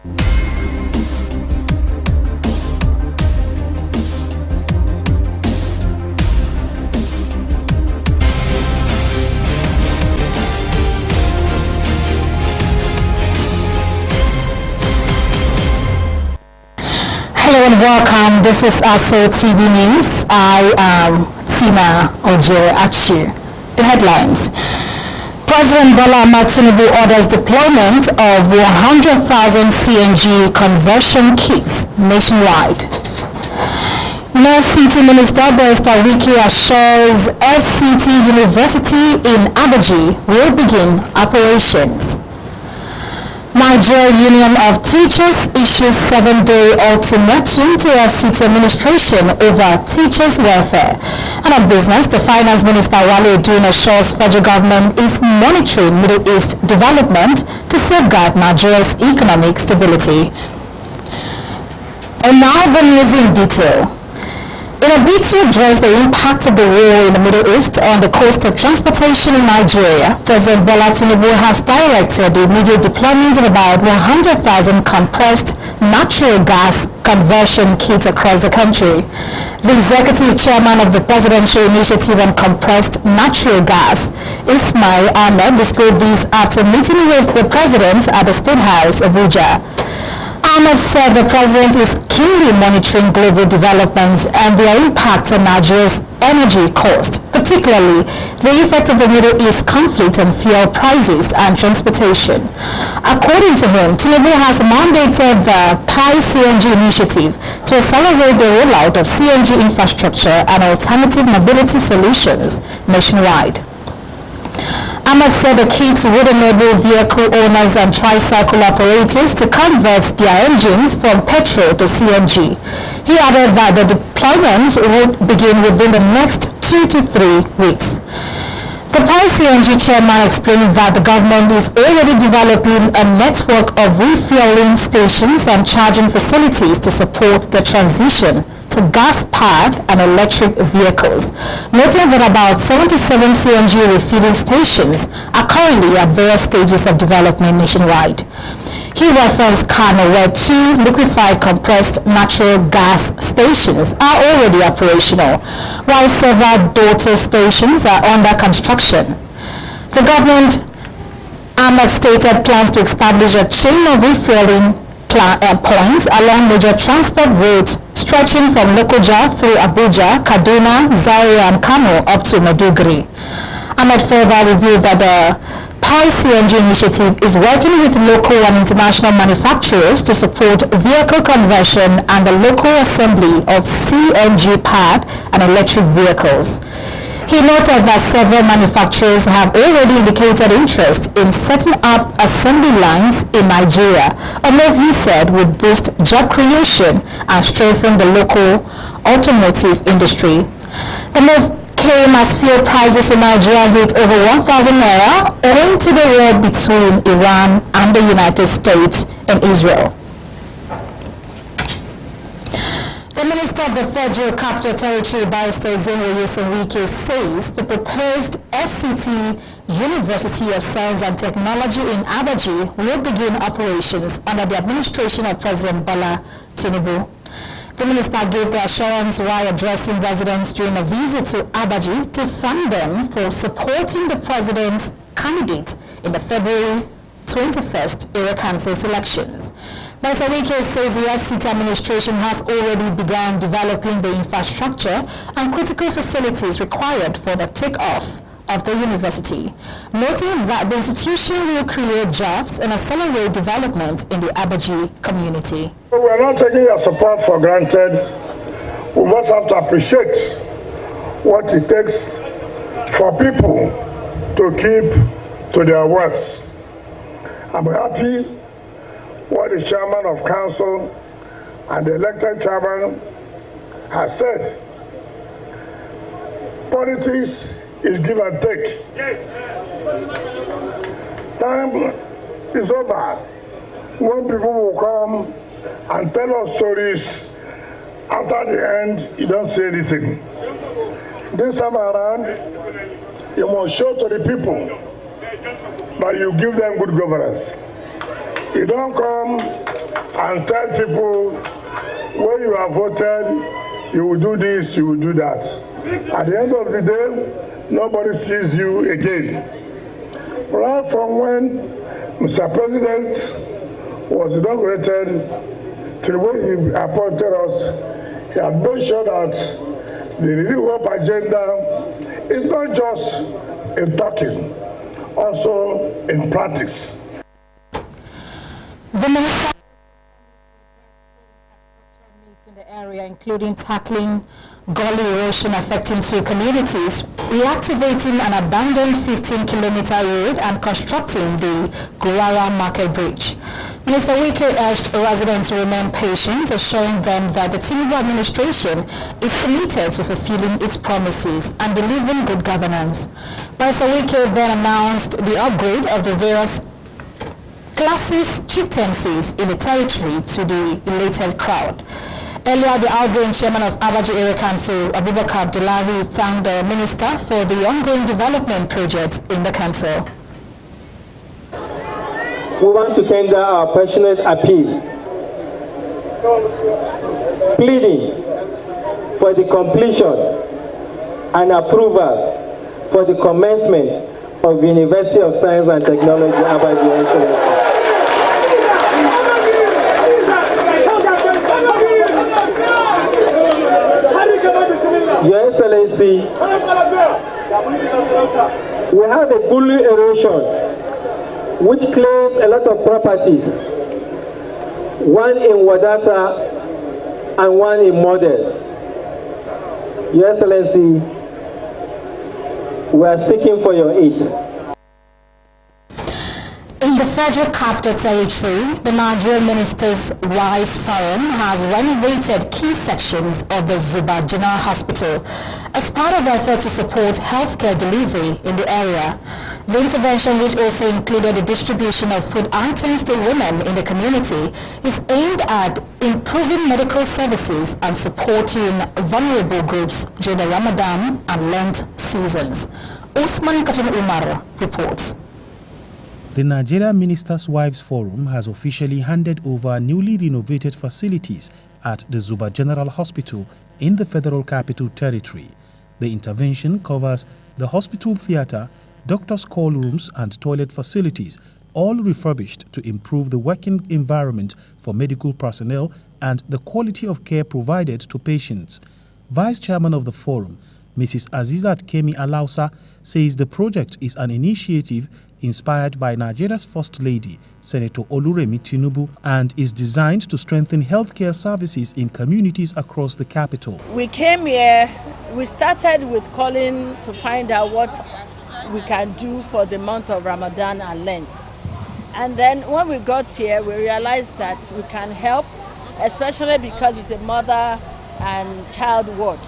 Hello and welcome. This is ASO TV News. I am Tina Oje-Achi. The headlines. President Bola Ahmed Tinubu orders deployment of 100,000 CNG conversion kits nationwide. FCT Minister Barrister Wike assures FCT University in Abaji will begin operations. Nigeria Union of Teachers issues 7-day ultimatum to FCT administration over teachers' welfare. And on business, the Finance Minister Wale Edun assures federal government is monitoring Middle East development to safeguard Nigeria's economic stability. And now the news in detail. In a bid to address the impact of the war in the Middle East on the cost of transportation in Nigeria, President Bola Tinubu has directed the immediate deployment of about 100,000 compressed natural gas conversion kits across the country. The executive chairman of the Presidential Initiative on Compressed Natural Gas, Ismail Ahmed, disclosed this after meeting with the president at the State House, Abuja. Ahmed said the president is keenly monitoring global developments and their impact on Nigeria's energy cost, particularly the effect of the Middle East conflict on fuel prices and transportation. According to him, Tinubu has mandated the PI CNG initiative to accelerate the rollout of CNG infrastructure and alternative mobility solutions nationwide. Ahmed said the kits would enable vehicle owners and tricycle operators to convert their engines from petrol to CNG. He added that the deployment would begin within the next 2 to 3 weeks. The PI CNG chairman explained that the government is already developing a network of refueling stations and charging facilities to support the transition to gas-powered and electric vehicles, noting that about 77 CNG refilling stations are currently at various stages of development nationwide. He referenced Kano, where 2 liquefied compressed natural gas stations are already operational, while several daughter stations are under construction. The government, Ahmed stated, plans to establish a chain of refueling points along major transport routes stretching from Lokoja through Abuja, Kaduna, Zaria and Kano up to Maiduguri. Ahmed further revealed that the PI CNG initiative is working with local and international manufacturers to support vehicle conversion and the local assembly of CNG-powered and electric vehicles. He noted that several manufacturers have already indicated interest in setting up assembly lines in Nigeria, a move he said would boost job creation and strengthen the local automotive industry. The move came as fuel prices in Nigeria hit over 1,000 naira owing to the war between Iran and the United States and Israel. The Minister of the Federal Capital Territory, Barrister Nyesom Wike, says the proposed FCT University of Science and Technology in Abaji will begin operations under the administration of President Bola Tinubu. The minister gave the assurance while addressing residents during a visit to Abaji to thank them for supporting the president's candidate in the February 21st area council elections. Barrister Wike says the FCT administration has already begun developing the infrastructure and critical facilities required for the takeoff of the university, noting that the institution will create jobs and accelerate development in the Abaji community. We are not taking your support for granted. We must have to appreciate what it takes for people to keep to their words. I'm happy what the chairman of council and the elected chairman has said. Politics is give and take. Yes. Time is over when people will come and tell us stories. After the end, you don't say anything. This time around, you must show to the people that you give them good governance. You don't come and tell people when you are voted, you will do this, you will do that. At the end of the day, nobody sees you again. Right from when Mr. President was inaugurated to when he appointed us, he had made sure that the Renew Hope agenda is not just in talking, also in practice. The minister needs in the area, including tackling gully erosion affecting 2 communities, reactivating an abandoned 15-kilometer road, and constructing the Gurara Market Bridge. Minister Wike urged residents to remain patient, assuring them that the Tinubu administration is committed to fulfilling its promises and delivering good governance. Minister Wike then announced the upgrade of the various classes, chieftaincies in the territory to the elated crowd. Earlier, the outgoing chairman of Abaji Area Council, Abubakar Abdullahi, thanked the minister for the ongoing development projects in the council. We want to tender our passionate appeal, pleading for the completion and approval for the commencement of University of Science and Technology, Abaji Excellency. Your Excellency, we have a gully erosion which claims a lot of properties, one in Wadata and one in Model. Your Excellency, we are seeking for your aid. In the Federal Capital Territory, the Nigerian Ministers' Wives Forum has renovated key sections of the Zuba General Hospital as part of effort to support healthcare delivery in the area. The intervention, which also included the distribution of food items to women in the community, is aimed at improving medical services and supporting vulnerable groups during the Ramadan and Lent seasons. Usman Katun Umar reports. The Nigeria Ministers' Wives Forum has officially handed over newly renovated facilities at the Zuba General Hospital in the Federal Capital Territory. The intervention covers the hospital theatre, doctors' call rooms and toilet facilities, all refurbished to improve the working environment for medical personnel and the quality of care provided to patients. Vice Chairman of the Forum, Mrs. Azizat Kemi Alausa, says the project is an initiative inspired by Nigeria's First Lady, Senator Oluremi Tinubu, and is designed to strengthen healthcare services in communities across the capital. We came here, we started with calling to find out what we can do for the month of Ramadan and Lent. And then when we got here, we realized that we can help, especially because it's a mother and child ward,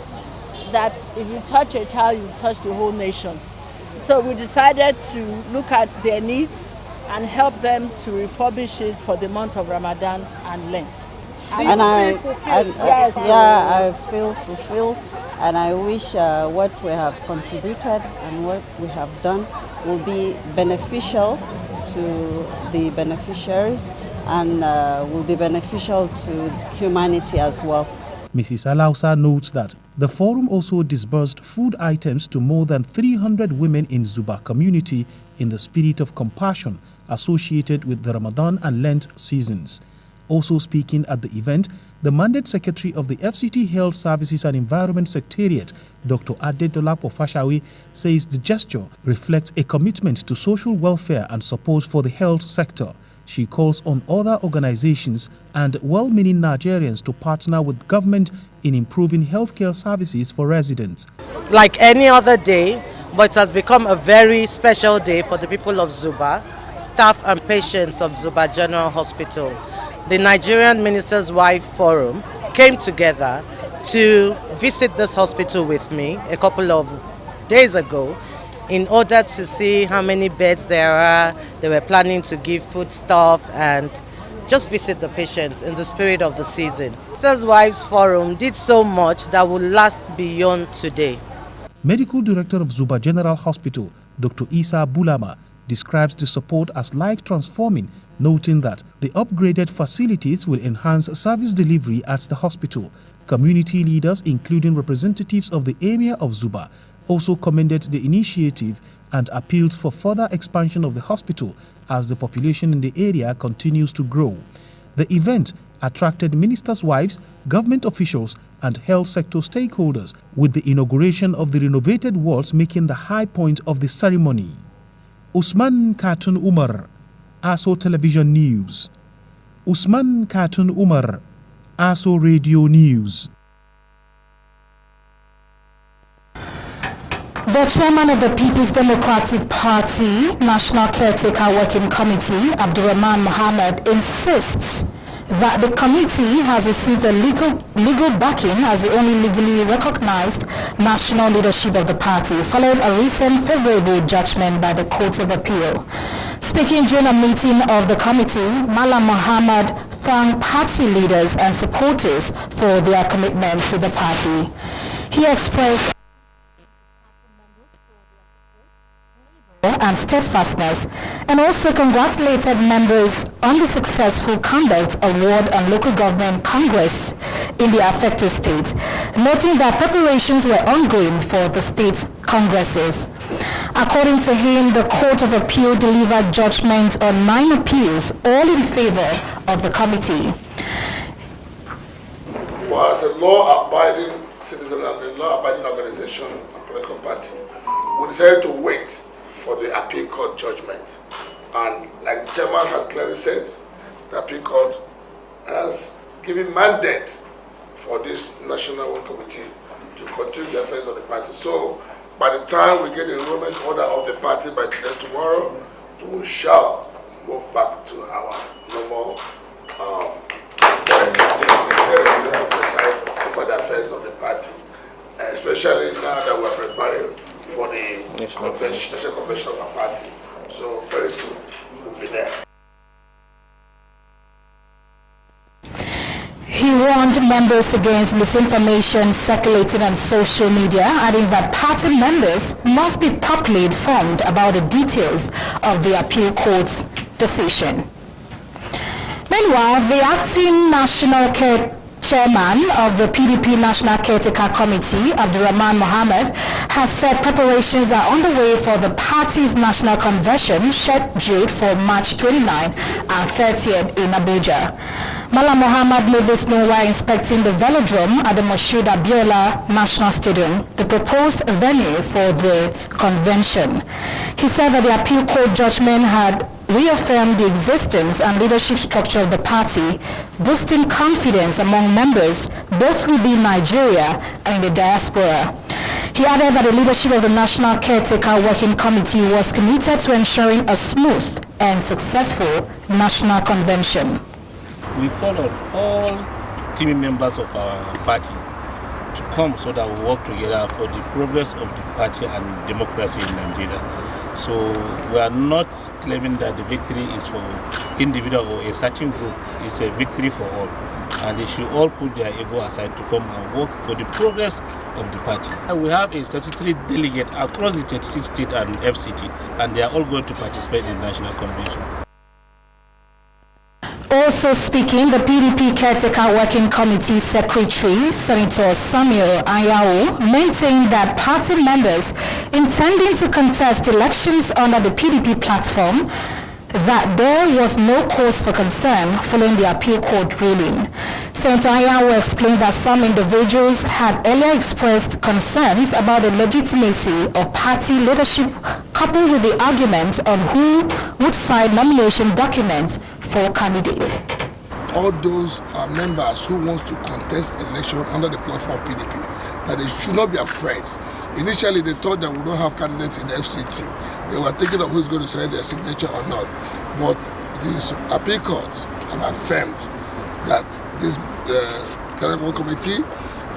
that if you touch a child, you touch the whole nation. So we decided to look at their needs and help them to refurbish it for the month of Ramadan and Lent. And I feel fulfilled, and I wish what we have contributed and what we have done will be beneficial to the beneficiaries and will be beneficial to humanity as well. Mrs. Alausa notes that the forum also disbursed food items to more than 300 women in Zuba community in the spirit of compassion associated with the Ramadan and Lent seasons. Also speaking at the event, the Mandate Secretary of the FCT Health Services and Environment Secretariat, Dr. Adedolapo Fashawe, says the gesture reflects a commitment to social welfare and support for the health sector. She calls on other organizations and well-meaning Nigerians to partner with government in improving healthcare services for residents. Like any other day, but it has become a very special day for the people of Zuba, staff and patients of Zuba General Hospital. The Nigerian Ministers' Wives Forum came together to visit this hospital with me a couple of days ago in order to see how many beds there are. They were planning to give food stuff and just visit the patients in the spirit of the season. Ministers' Wives Forum did so much that will last beyond today. Medical Director of Zuba General Hospital, Dr. Isa Bulama, describes the support as life-transforming, noting that the upgraded facilities will enhance service delivery at the hospital. Community leaders, including representatives of the Emir of Zuba, also commended the initiative and appealed for further expansion of the hospital as the population in the area continues to grow. The event attracted ministers' wives, government officials, and health sector stakeholders, with the inauguration of the renovated wards making the high point of the ceremony. Usman Khatun Umar, ASO Television News. Usman Khatun Umar, ASO Radio News. The chairman of the People's Democratic Party National Caretaker Working Committee, Abdurrahman Mohammed, insists that the committee has received a legal backing as the only legally recognized national leadership of the party, following a recent favorable judgment by the Court of Appeal. Speaking during a meeting of the committee, Malam Mohammed thanked party leaders and supporters for their commitment to the party. He expressed and steadfastness, and also congratulated members on the successful conduct of Ward and Local Government Congress in the affected states, noting that preparations were ongoing for the state congresses. According to him, the Court of Appeal delivered judgments on 9 appeals, all in favor of the committee. Well, as a law-abiding citizen and a law-abiding organization and political party, we decided to wait for the appeal court judgment. And like the chairman has clearly said, the appeal court has given mandate for this National Work Committee to continue the affairs of the party. So by the time we get the enrollment order of the party by tomorrow, we shall move back to our normal for the affairs of the party, especially now that we're preparing for the national convention of our party. So very soon we'll be there. He warned members against misinformation circulating on social media, adding that party members must be properly informed about the details of the appeal court's decision. Meanwhile, the acting national chairman of the PDP National Caretaker Committee, Abdurrahman Mohammed, has said preparations are underway for the party's national convention scheduled for March 29 and 30th in Abuja. Malam Mohammed made this known while inspecting the velodrome at the Moshood Abiola National Stadium, the proposed venue for the convention. He said that the appeal court judgment had reaffirmed the existence and leadership structure of the party, boosting confidence among members both within Nigeria and in the diaspora. He added that the leadership of the National Caretaker Working Committee was committed to ensuring a smooth and successful national convention. We call on all team members of our party to come so that we work together for the progress of the party and democracy in Nigeria. So we are not claiming that the victory is for individual or a certain group. It's a victory for all. And they should all put their ego aside to come and work for the progress of the party. We have a statutory delegate across the 36 states and FCT, and they are all going to participate in the National Convention. Also speaking, the PDP Caretaker Working Committee Secretary, Senator Samuel Anyao, maintained that party members intending to contest elections under the PDP platform, that there was no cause for concern following the appeal court ruling. Senator Anyao explained that some individuals had earlier expressed concerns about the legitimacy of party leadership, coupled with the argument on who would sign nomination documents for candidates. All those members who want to contest election under the platform of PDP, that they should not be afraid. Initially, they thought that we don't have candidates in the FCT. They were thinking of who's going to sign their signature or not. But the appeal courts have affirmed that this Caretaker Committee,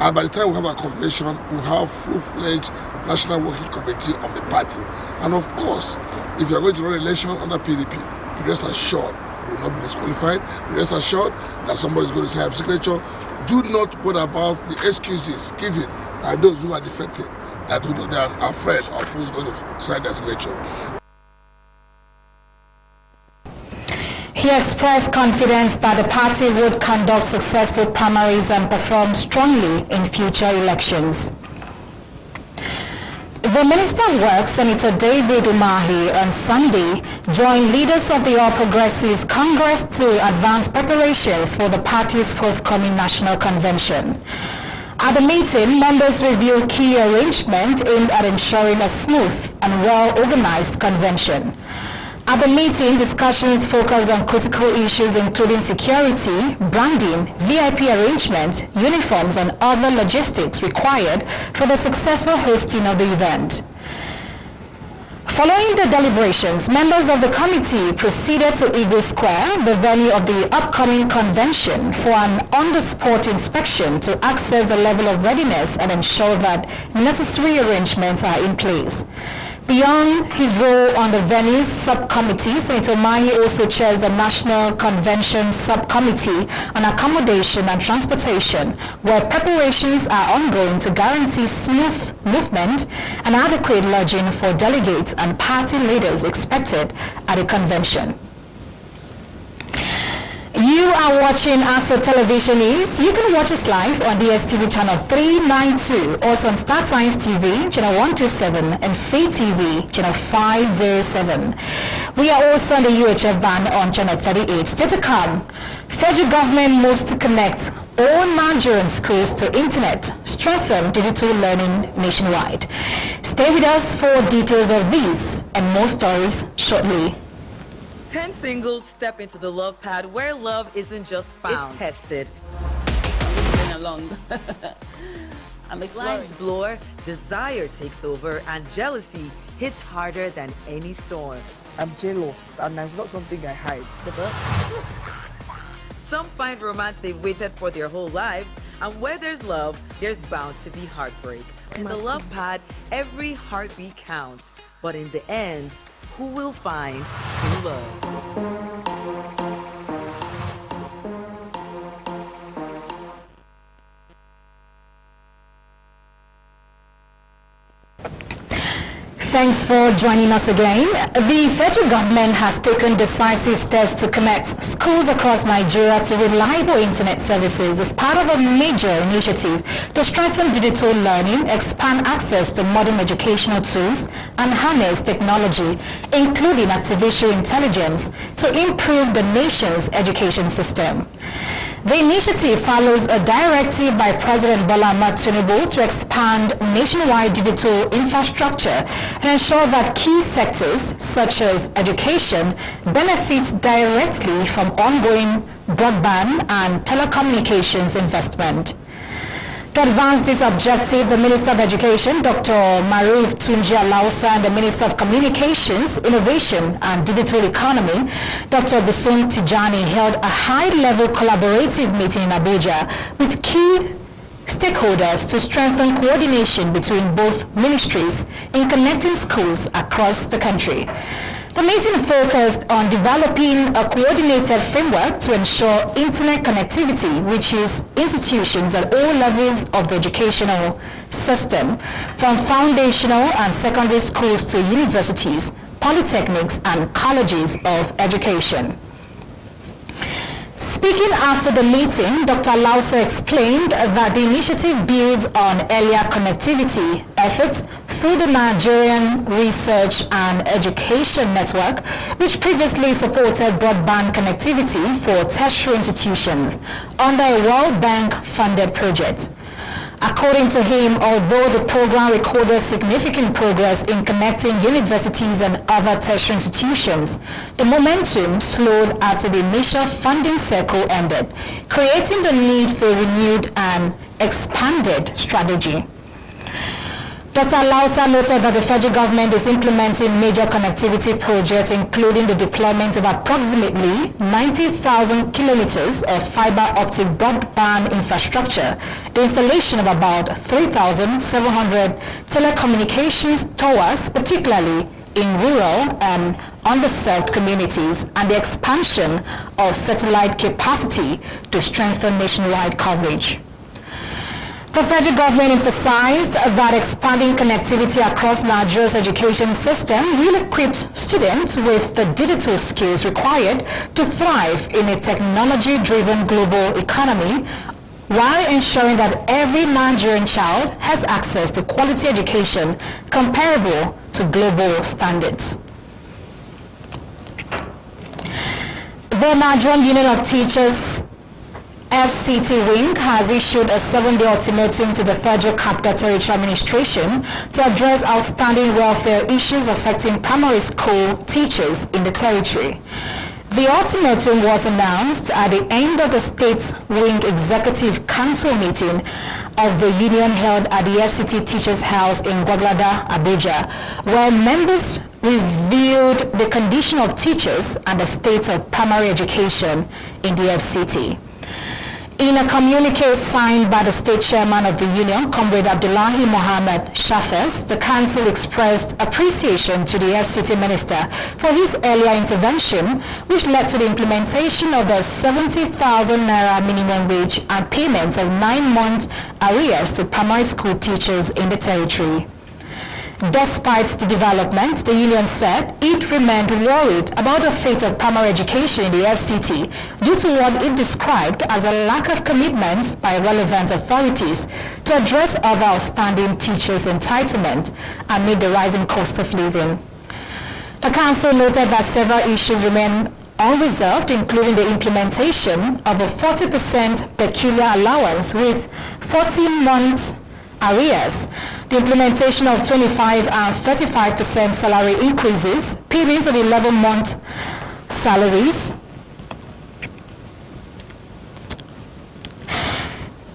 and by the time we have a convention, we'll have full-fledged National Working Committee of the party. And of course, if you are going to run an election under PDP, be rest assured you will not be disqualified. Be rest assured that somebody is going to sign a signature. Do not put about the excuses given by those who are defected, that they are afraid of who's going to sign their signature. He expressed confidence that the party would conduct successful primaries and perform strongly in future elections. The Minister of Works, Senator David Umahi, on Sunday joined leaders of the All Progressives Congress to advance preparations for the party's forthcoming national convention. At the meeting, members reviewed key arrangements aimed at ensuring a smooth and well-organized convention. At the meeting, discussions focused on critical issues including security, branding, VIP arrangements, uniforms, and other logistics required for the successful hosting of the event. Following the deliberations, members of the committee proceeded to Eagle Square, the venue of the upcoming convention, for an on-the-spot inspection to assess the level of readiness and ensure that necessary arrangements are in place. Beyond his role on the venue subcommittee, Senator Umahi also chairs the National Convention Subcommittee on Accommodation and Transportation, where preparations are ongoing to guarantee smooth movement and adequate lodging for delegates and party leaders expected at the convention. You are watching ASA Television News. You can watch us live on DSTV channel 392, also on Star Science TV channel 127 and Free TV channel 507. We are also on the UHF band on channel 38. Still to come, federal government moves to connect all Nigerian schools to internet, strengthen digital learning nationwide. Stay with us for details of these and more stories shortly. 10 singles step into the love pad where love isn't just found, it's tested. Along. I'm exploring. Lines blur, desire takes over, and jealousy hits harder than any storm. I'm jealous, and that's not something I hide. The book? Some find romance they've waited for their whole lives, and where there's love, there's bound to be heartbreak. In the love pad, every heartbeat counts, but in the end, who will find true love? Thanks for joining us again. The federal government has taken decisive steps to connect schools across Nigeria to reliable internet services as part of a major initiative to strengthen digital learning, expand access to modern educational tools, and harness technology, including artificial intelligence, to improve the nation's education system. The initiative follows a directive by President Bola Ahmed Tinubu to expand nationwide digital infrastructure and ensure that key sectors such as education benefit directly from ongoing broadband and telecommunications investment. To advance this objective, the Minister of Education, Dr. Maruf Tunji Alausa, and the Minister of Communications, Innovation and Digital Economy, Dr. Bisun Tijani, held a high-level collaborative meeting in Abuja with key stakeholders to strengthen coordination between both ministries in connecting schools across the country. The meeting focused on developing a coordinated framework to ensure internet connectivity reaches institutions at all levels of the educational system, from foundational and secondary schools to universities, polytechnics, and colleges of education. Speaking after the meeting, Dr. Alausa explained that the initiative builds on earlier connectivity efforts through the Nigerian Research and Education Network, which previously supported broadband connectivity for tertiary institutions under a World Bank-funded project. According to him, although the program recorded significant progress in connecting universities and other tertiary institutions, the momentum slowed after the initial funding cycle ended, creating the need for a renewed and expanded strategy. Dr. Alausa noted that the federal government is implementing major connectivity projects, including the deployment of approximately 90,000 kilometers of fiber optic broadband infrastructure, the installation of about 3,700 telecommunications towers, particularly in rural and underserved communities, and the expansion of satellite capacity to strengthen nationwide coverage. The federal government emphasized that expanding connectivity across Nigeria's education system will equip students with the digital skills required to thrive in a technology-driven global economy, while ensuring that every Nigerian child has access to quality education comparable to global standards. The Nigerian Union of Teachers FCT Wing has issued a 7-day ultimatum to the Federal Capital Territory Administration to address outstanding welfare issues affecting primary school teachers in the territory. The ultimatum was announced at the end of the State Wing Executive Council meeting of the union held at the FCT Teachers House in Gwaglada, Abuja, where members reviewed the condition of teachers and the state of primary education in the FCT. In a communique signed by the state chairman of the union, Comrade Abdullahi Mohammed Shafes, the council expressed appreciation to the FCT minister for his earlier intervention, which led to the implementation of the 70,000 naira minimum wage and payments of 9 months arrears to primary school teachers in the territory. Despite the development, the union said it remained worried about the fate of primary education in the FCT due to what it described as a lack of commitment by relevant authorities to address other outstanding teachers' entitlement amid the rising cost of living. The council noted that several issues remain unresolved, including the implementation of a 40% peculiar allowance with 14 months arrears, the implementation of 25 and 35% salary increases, payment of 11-month salaries.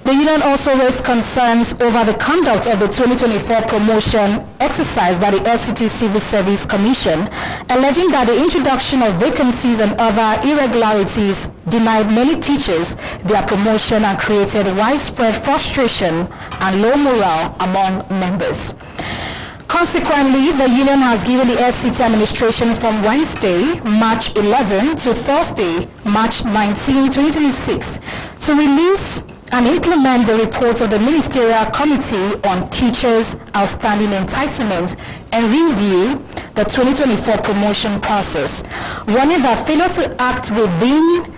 The union also raised concerns over the conduct of the 2024 promotion exercise by the FCT Civil Service Commission, alleging that the introduction of vacancies and other irregularities denied many teachers their promotion and created widespread frustration and low morale among members. Consequently, the union has given the FCT administration from Wednesday, March 11 to Thursday, March 19, 2026 to release and implement the report of the Ministerial Committee on Teachers' Outstanding Entitlements and review the 2024 promotion process, warning that failure to act within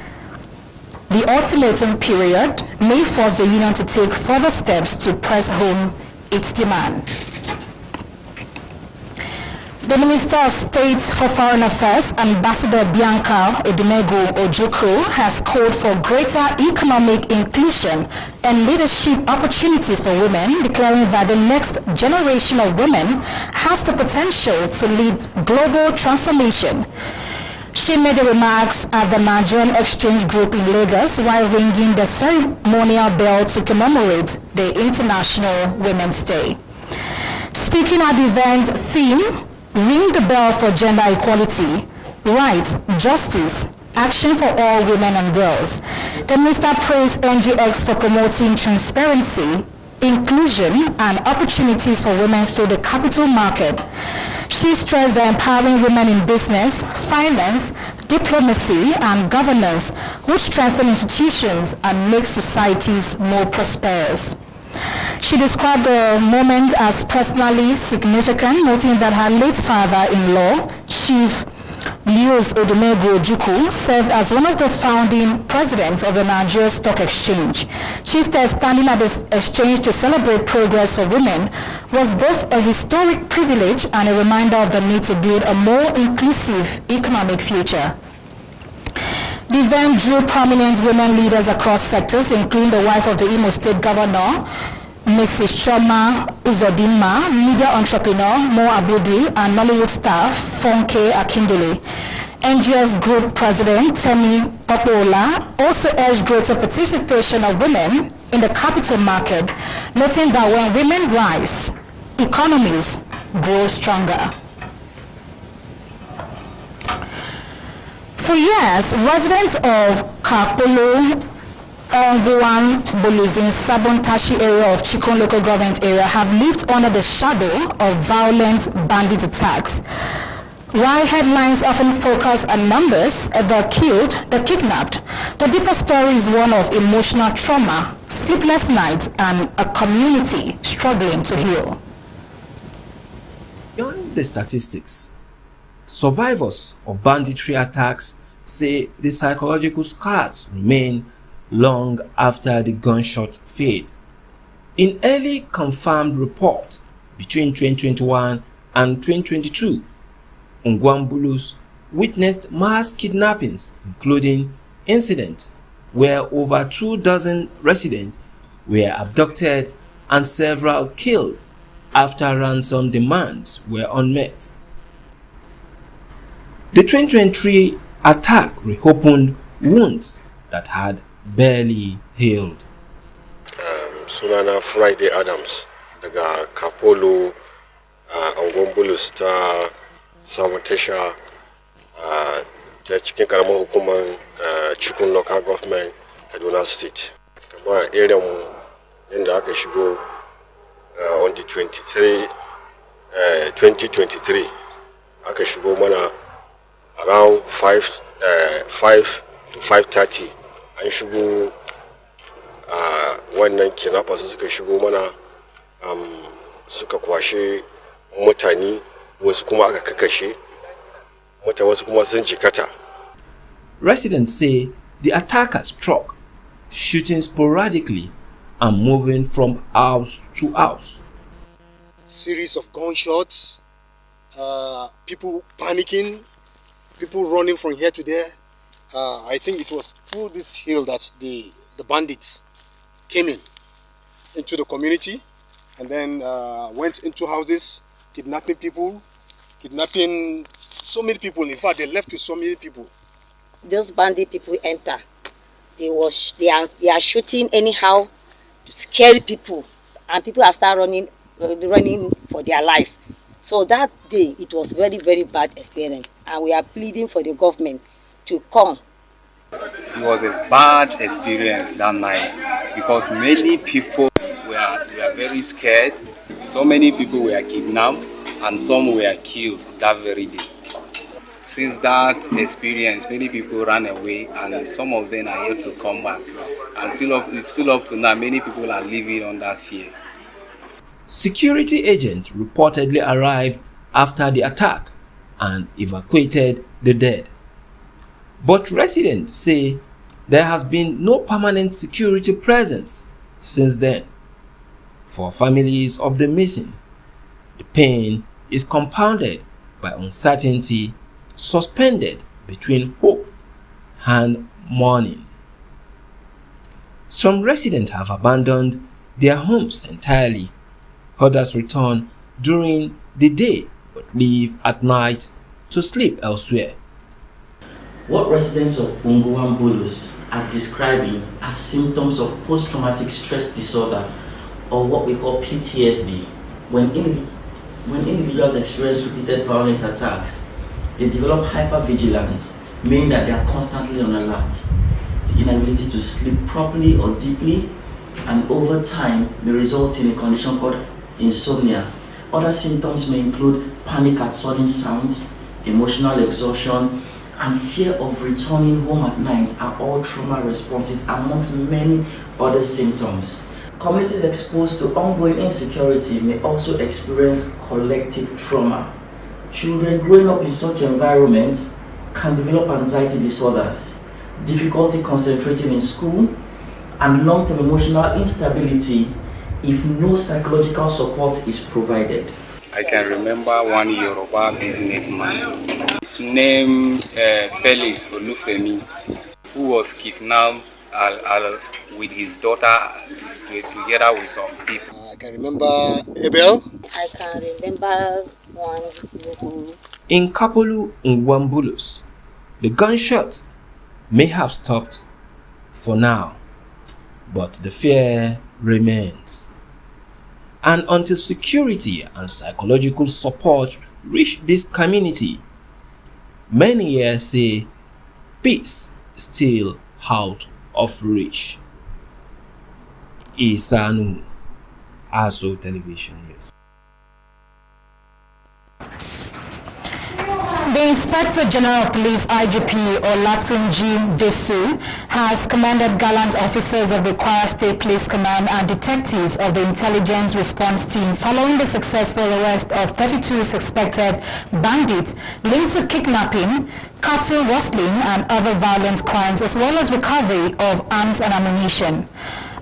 the ultimatum period may force the union to take further steps to press home its demand. The Minister of State for Foreign Affairs, Ambassador Bianca Odumegu Ojukwu, has called for greater economic inclusion and leadership opportunities for women, declaring that the next generation of women has the potential to lead global transformation. She made the remarks at the Nigerian Exchange Group in Lagos while ringing the ceremonial bell to commemorate the International Women's Day. Speaking at the event theme, Ring the Bell for Gender Equality, Rights, Justice, Action for All Women and Girls, the minister praised NGX for promoting transparency, inclusion, and opportunities for women through the capital market. She stressed that empowering women in business, finance, diplomacy, and governance would strengthen institutions and make societies more prosperous. She described the moment as personally significant, noting that her late father-in-law, Chief Lewis Odumegu Ojukwu, served as one of the founding presidents of the Nigeria Stock Exchange. She said standing at this exchange to celebrate progress for women was both a historic privilege and a reminder of the need to build a more inclusive economic future. The event drew prominent women leaders across sectors, including the wife of the Imo State Governor, Mrs. Choma Uzodinma, media entrepreneur Mo Abudu, and Nollywood star Funke Akindele. NGS Group President Temi Popola also urged greater participation of women in the capital market, noting that when women rise, economies grow stronger. For years, residents of Kakpolo, Onguan, Boluzin, Sabon Tashi area of Chikon local government area have lived under the shadow of violent bandit attacks. While headlines often focus on numbers, the killed, the kidnapped, the deeper story is one of emotional trauma sleepless nights, and a community struggling to heal. Beyond the statistics, survivors of banditry attacks say the psychological scars remain long after the gunshot fade. In early confirmed reports between 2021 and 2022, Ungwambulus witnessed mass kidnappings, including incidents where over 24 residents were abducted and several killed after ransom demands were unmet. The 2023 attack reopened wounds that had barely healed. Sunana Friday Adams daga Kapolo, Ungwambulus ta Sabon Tasha ta cikin karamar hukumar Chikun Local Government, Kaduna State. Kamar area mu inda aka shigo on the 2023 aka shigo mana around 5 to 5:30 an shigo wannan kidnappers suka shigo mana suka kwashe mutane, wasu kuma aka kakashe wasu kuma sun jikata. Residents say the attackers struck, shooting sporadically and moving from house to house. Series of gunshots, people panicking, people running from here to there. I think it was through this hill that the bandits came into the community and then went into houses, kidnapping people, kidnapping so many people. In fact, they left with so many people. Those bandit people enter. They are shooting anyhow to scare people, and people are start running for their life. So that day, it was very, very bad experience, and we are pleading for the government to come. It was a bad experience that night because many people were very scared. So many people were kidnapped and some were killed that very day. Since that experience, many people ran away and some of them are yet to come back. And still up to now, many people are living under fear. Security agents reportedly arrived after the attack and evacuated the dead. But residents say there has been no permanent security presence since then. For families of the missing, the pain is compounded by uncertainty suspended between hope and mourning. Some residents have abandoned their homes entirely. Others return during the day but leave at night to sleep elsewhere. What residents of Ungwambulus are describing as symptoms of post-traumatic stress disorder, or what we call PTSD, when individuals experience repeated violent attacks, they develop hypervigilance, meaning that they are constantly on alert. The inability to sleep properly or deeply, and over time may result in a condition called insomnia. Other symptoms may include panic at sudden sounds, emotional exhaustion, and fear of returning home at night are all trauma responses amongst many other symptoms. Communities exposed to ongoing insecurity may also experience collective trauma. Children growing up in such environments can develop anxiety disorders, difficulty concentrating in school, and long-term emotional instability if no psychological support is provided. I can remember one Yoruba businessman named Felix Olufemi, who was kidnapped with his daughter together with some people. I can remember Abel. I can remember one. In Kapolo, Ungwambulus, the gunshot may have stopped for now, but the fear remains. And until security and psychological support reach this community, many here say peace is still out of reach. Isanu, ASO Television News. The Inspector General of Police, IGP Olatunji Desu, has commended gallant officers of the Kwara State Police Command and detectives of the Intelligence Response Team following the successful arrest of 32 suspected bandits linked to kidnapping, cattle rustling, and other violent crimes, as well as recovery of arms and ammunition.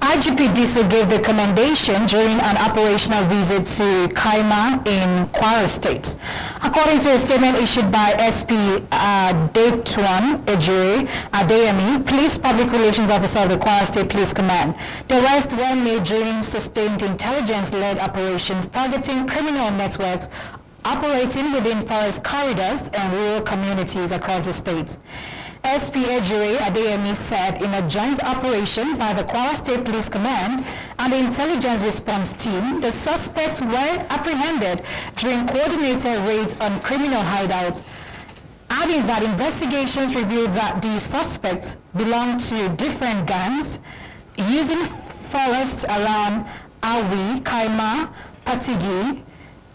IGP Desu gave the commendation during an operational visit to Kaima in Kwara State. According to a statement issued by SP Adetuan Ejire Adeyemi, Police Public Relations Officer of the Kwara State Police Command, the arrests were made during sustained intelligence-led operations targeting criminal networks operating within forest corridors and rural communities across the state. SP Ejire Adeyemi said in a joint operation by the Kwara State Police Command and the Intelligence Response Team, the suspects were apprehended during coordinated raids on criminal hideouts, adding that investigations revealed that the suspects belonged to different gangs using forests around Awi, Kaima, Patigi,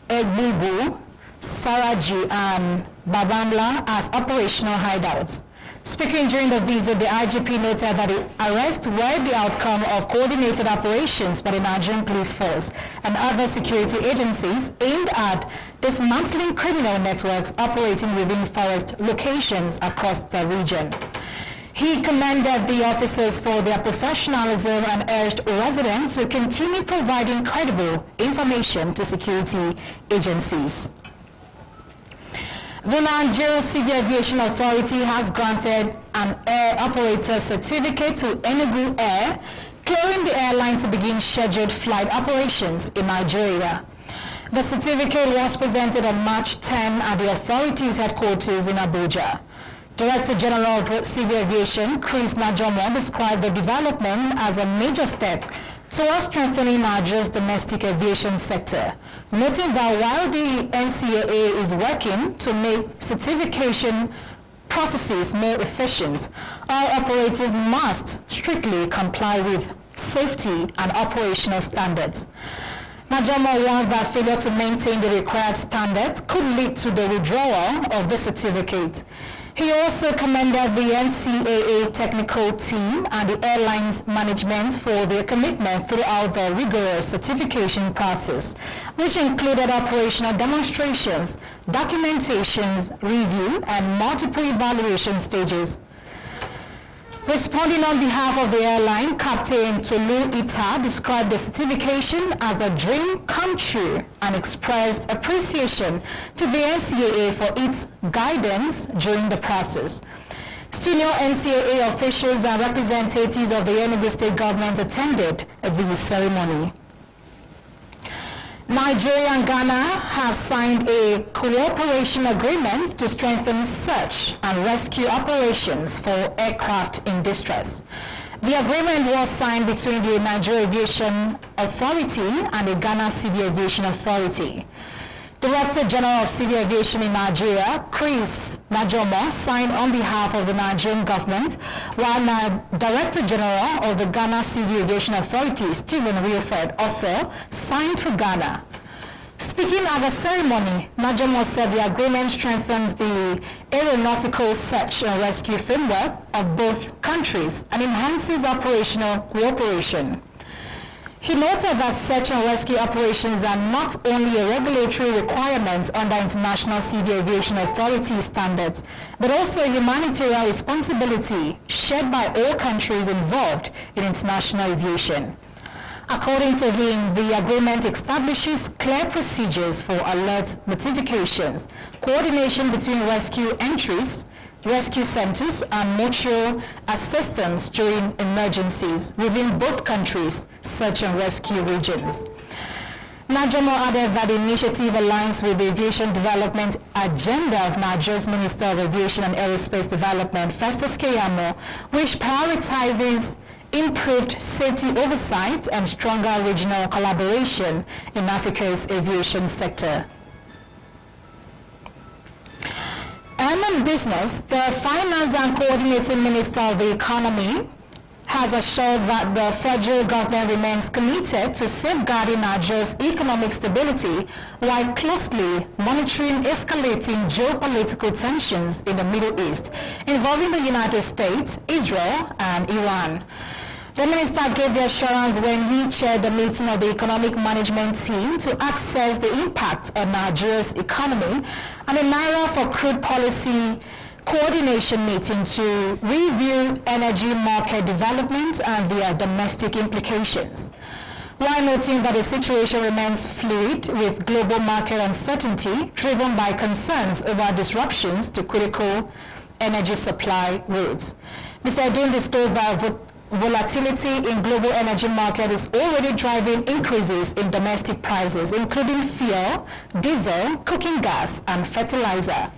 Egbubu, Saraji, and Babamla as operational hideouts. Speaking during the visit, the IGP noted that the arrests were the outcome of coordinated operations by the Nigerian Police Force and other security agencies aimed at dismantling criminal networks operating within forest locations across the region. He commended the officers for their professionalism and urged residents to continue providing credible information to security agencies. The Nigeria Civil Aviation Authority has granted an air operator certificate to Enugu Air, clearing the airline to begin scheduled flight operations in Nigeria. The certificate was presented on March 10 at the authority's headquarters in Abuja. Director General of Civil Aviation, Chris Najomo, described the development as a major step towards strengthening Nigeria's domestic aviation sector, noting that while the NCAA is working to make certification processes more efficient, all operators must strictly comply with safety and operational standards. Najomo warned that failure to maintain the required standards could lead to the withdrawal of the certificate. He also commended the NCAA technical team and the airline's management for their commitment throughout the rigorous certification process, which included operational demonstrations, documentations, review, and multiple evaluation stages. Responding on behalf of the airline, Captain Tolu Ita described the certification as a dream come true and expressed appreciation to the NCAA for its guidance during the process. Senior NCAA officials and representatives of the Enugu State government attended the ceremony. Nigeria and Ghana have signed a cooperation agreement to strengthen search and rescue operations for aircraft in distress. The agreement was signed between the Nigeria Aviation Authority and the Ghana Civil Aviation Authority. Director General of Civil Aviation in Nigeria, Chris Najomo, signed on behalf of the Nigerian government, while Director General of the Ghana Civil Aviation Authority, Stephen Wilfred Otho, signed for Ghana. Speaking at the ceremony, Najomo said the agreement strengthens the aeronautical search and rescue framework of both countries and enhances operational cooperation. He noted that search and rescue operations are not only a regulatory requirement under International Civil Aviation Authority standards, but also a humanitarian responsibility shared by all countries involved in international aviation. According to him, the agreement establishes clear procedures for alert notifications, coordination between rescue entries, rescue centers, and mutual assistance during emergencies within both countries' search and rescue regions. Najomo added that the initiative aligns with the aviation development agenda of Nigeria's Minister of Aviation and Aerospace Development, Festus Keyamo, which prioritizes improved safety oversight and stronger regional collaboration in Africa's aviation sector. And on business, the Finance and Coordinating Minister of the Economy has assured that the federal government remains committed to safeguarding Nigeria's economic stability while closely monitoring escalating geopolitical tensions in the Middle East involving the United States, Israel, and Iran. The minister gave the assurance when he chaired the meeting of the economic management team to assess the impact on Nigeria's economy and the Naira for Crude policy coordination meeting to review energy market development and their domestic implications. While noting that the situation remains fluid with global market uncertainty driven by concerns over disruptions to critical energy supply routes. Mr. Edun disclosed that volatility in global energy market is already driving increases in domestic prices, including fuel, diesel, cooking gas, and fertilizer.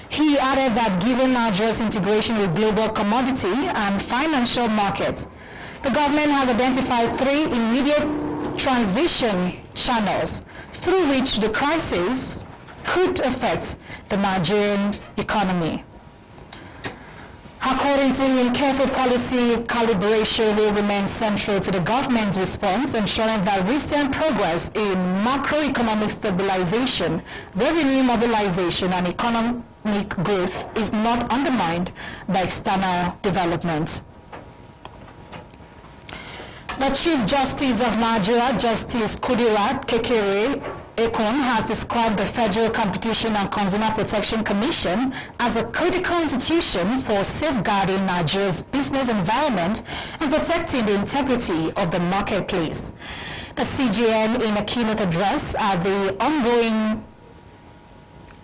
He added that given Nigeria's integration with global commodity and financial markets, the government has identified 3 immediate transition channels through which the crisis could affect the Nigerian economy. According to him, careful policy calibration will remain central to the government's response, ensuring that recent progress in macroeconomic stabilization, revenue mobilization, and economic growth is not undermined by external development. The Chief Justice of Nigeria, Justice Kudirat Kekere Ekun, has described the Federal Competition and Consumer Protection Commission as a critical institution for safeguarding Nigeria's business environment and protecting the integrity of the marketplace. The CJN, in a keynote address at the ongoing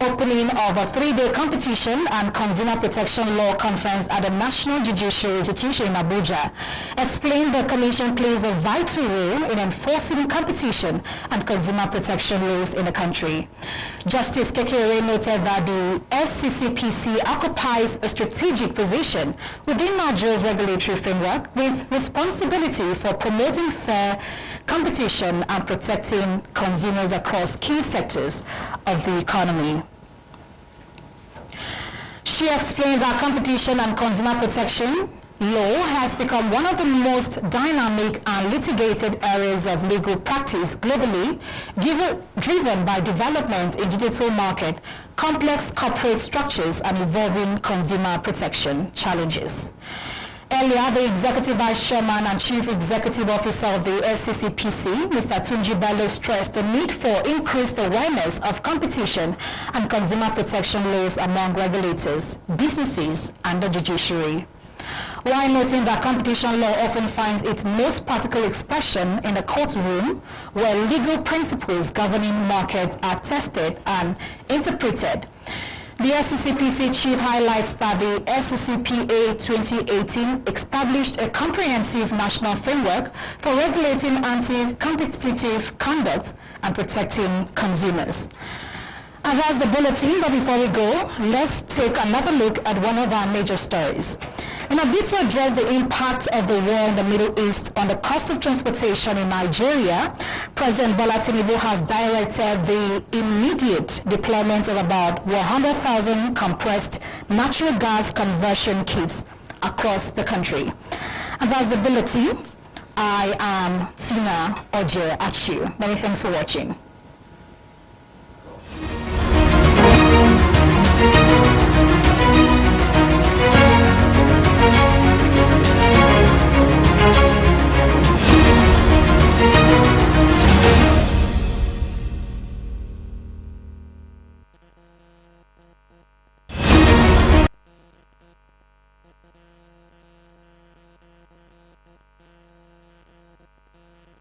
opening of a 3-day competition and consumer protection law conference at the National Judicial Institution in Abuja, explained the Commission plays a vital role in enforcing competition and consumer protection laws in the country. Justice Kekere noted that the FCCPC occupies a strategic position within Nigeria's regulatory framework with responsibility for promoting fair competition and protecting consumers across key sectors of the economy. She explained that competition and consumer protection law has become one of the most dynamic and litigated areas of legal practice globally, driven by development in digital market, complex corporate structures, and evolving consumer protection challenges. Earlier, the Executive Vice Chairman and Chief Executive Officer of the FCCPC, Mr. Tunji Bello, stressed the need for increased awareness of competition and consumer protection laws among regulators, businesses, and the judiciary. While noting that competition law often finds its most practical expression in the courtroom, where legal principles governing markets are tested and interpreted, the FCCPC chief highlights that the FCCPA 2018 established a comprehensive national framework for regulating anti-competitive conduct and protecting consumers. And that's the bulletin, but before we go, let's take another look at one of our major stories. In a bid to address the impact of the war in the Middle East on the cost of transportation in Nigeria, President Bola Tinubu has directed the immediate deployment of about 100,000 compressed natural gas conversion kits across the country. And that's the bulletin. I am Tina Oje Achu. Many thanks for watching.